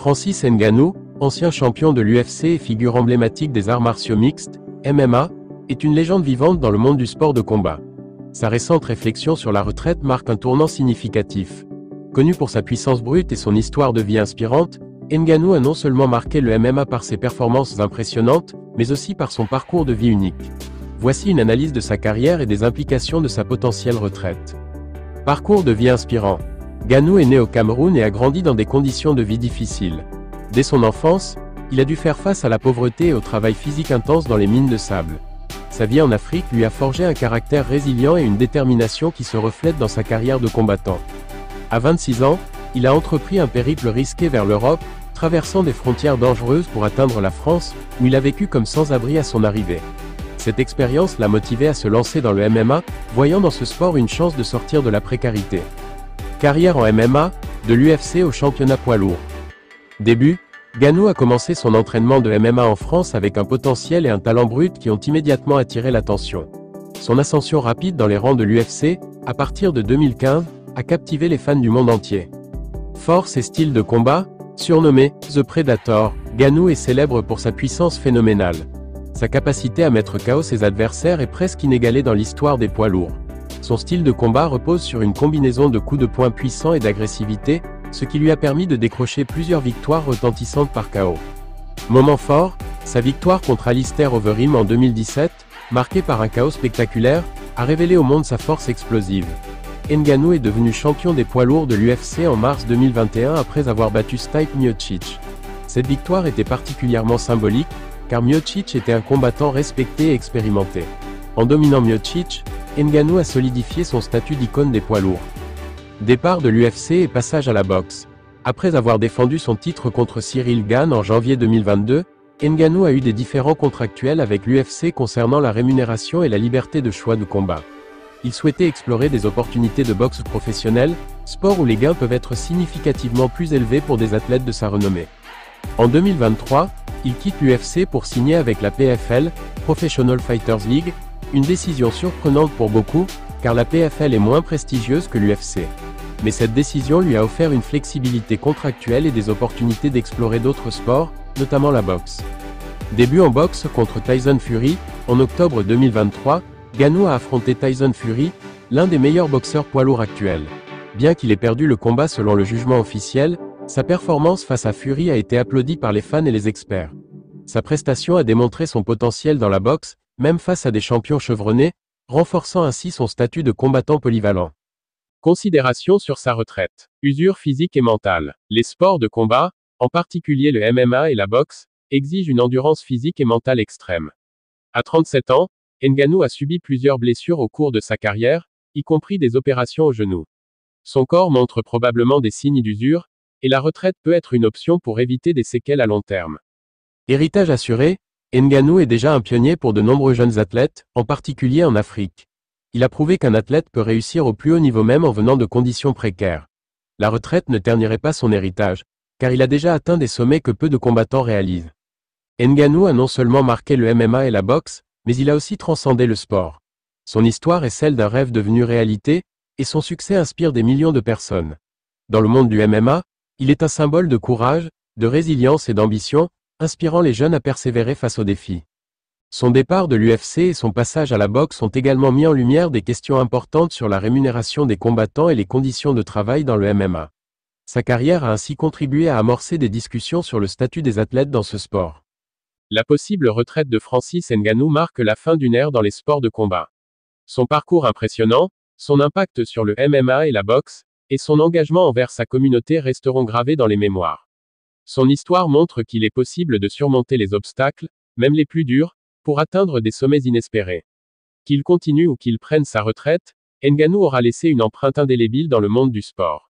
Francis Ngannou, ancien champion de l'UFC et figure emblématique des arts martiaux mixtes, MMA, est une légende vivante dans le monde du sport de combat. Sa récente réflexion sur la retraite marque un tournant significatif. Connu pour sa puissance brute et son histoire de vie inspirante, Ngannou a non seulement marqué le MMA par ses performances impressionnantes, mais aussi par son parcours de vie unique. Voici une analyse de sa carrière et des implications de sa potentielle retraite. Parcours de vie inspirant. Ngannou est né au Cameroun et a grandi dans des conditions de vie difficiles. Dès son enfance, il a dû faire face à la pauvreté et au travail physique intense dans les mines de sable. Sa vie en Afrique lui a forgé un caractère résilient et une détermination qui se reflètent dans sa carrière de combattant. À 26 ans, il a entrepris un périple risqué vers l'Europe, traversant des frontières dangereuses pour atteindre la France, où il a vécu comme sans-abri à son arrivée. Cette expérience l'a motivé à se lancer dans le MMA, voyant dans ce sport une chance de sortir de la précarité. Carrière en MMA, de l'UFC au championnat poids lourd. Début, Ngannou a commencé son entraînement de MMA en France avec un potentiel et un talent brut qui ont immédiatement attiré l'attention. Son ascension rapide dans les rangs de l'UFC, à partir de 2015, a captivé les fans du monde entier. Force et style de combat, surnommé « The Predator », Ngannou est célèbre pour sa puissance phénoménale. Sa capacité à mettre KO ses adversaires est presque inégalée dans l'histoire des poids lourds. Son style de combat repose sur une combinaison de coups de poing puissants et d'agressivité, ce qui lui a permis de décrocher plusieurs victoires retentissantes par KO. Moment fort, sa victoire contre Alistair Overeem en 2017, marquée par un KO spectaculaire, a révélé au monde sa force explosive. Ngannou est devenu champion des poids lourds de l'UFC en mars 2021 après avoir battu Stipe Miocic. Cette victoire était particulièrement symbolique, car Miocic était un combattant respecté et expérimenté. En dominant Miocic, Ngannou a solidifié son statut d'icône des poids lourds. Départ de l'UFC et passage à la boxe. Après avoir défendu son titre contre Cyril Gane en janvier 2022, Ngannou a eu des différends contractuels avec l'UFC concernant la rémunération et la liberté de choix de combat. Il souhaitait explorer des opportunités de boxe professionnelle, sport où les gains peuvent être significativement plus élevés pour des athlètes de sa renommée. En 2023, il quitte l'UFC pour signer avec la PFL, Professional Fighters League, une décision surprenante pour beaucoup, car la PFL est moins prestigieuse que l'UFC. Mais cette décision lui a offert une flexibilité contractuelle et des opportunités d'explorer d'autres sports, notamment la boxe. Début en boxe contre Tyson Fury, en octobre 2023, Ngannou a affronté Tyson Fury, l'un des meilleurs boxeurs poids lourds actuels. Bien qu'il ait perdu le combat selon le jugement officiel, sa performance face à Fury a été applaudie par les fans et les experts. Sa prestation a démontré son potentiel dans la boxe, même face à des champions chevronnés, renforçant ainsi son statut de combattant polyvalent. Considérations sur sa retraite. Usure physique et mentale. Les sports de combat, en particulier le MMA et la boxe, exigent une endurance physique et mentale extrême. À 37 ans, Ngannou a subi plusieurs blessures au cours de sa carrière, y compris des opérations au genou. Son corps montre probablement des signes d'usure, et la retraite peut être une option pour éviter des séquelles à long terme. Héritage assuré, Ngannou est déjà un pionnier pour de nombreux jeunes athlètes, en particulier en Afrique. Il a prouvé qu'un athlète peut réussir au plus haut niveau même en venant de conditions précaires. La retraite ne ternirait pas son héritage, car il a déjà atteint des sommets que peu de combattants réalisent. Ngannou a non seulement marqué le MMA et la boxe, mais il a aussi transcendé le sport. Son histoire est celle d'un rêve devenu réalité, et son succès inspire des millions de personnes. Dans le monde du MMA, il est un symbole de courage, de résilience et d'ambition, inspirant les jeunes à persévérer face aux défis. Son départ de l'UFC et son passage à la boxe ont également mis en lumière des questions importantes sur la rémunération des combattants et les conditions de travail dans le MMA. Sa carrière a ainsi contribué à amorcer des discussions sur le statut des athlètes dans ce sport. La possible retraite de Francis Ngannou marque la fin d'une ère dans les sports de combat. Son parcours impressionnant, son impact sur le MMA et la boxe, et son engagement envers sa communauté resteront gravés dans les mémoires. Son histoire montre qu'il est possible de surmonter les obstacles, même les plus durs, pour atteindre des sommets inespérés. Qu'il continue ou qu'il prenne sa retraite, Ngannou aura laissé une empreinte indélébile dans le monde du sport.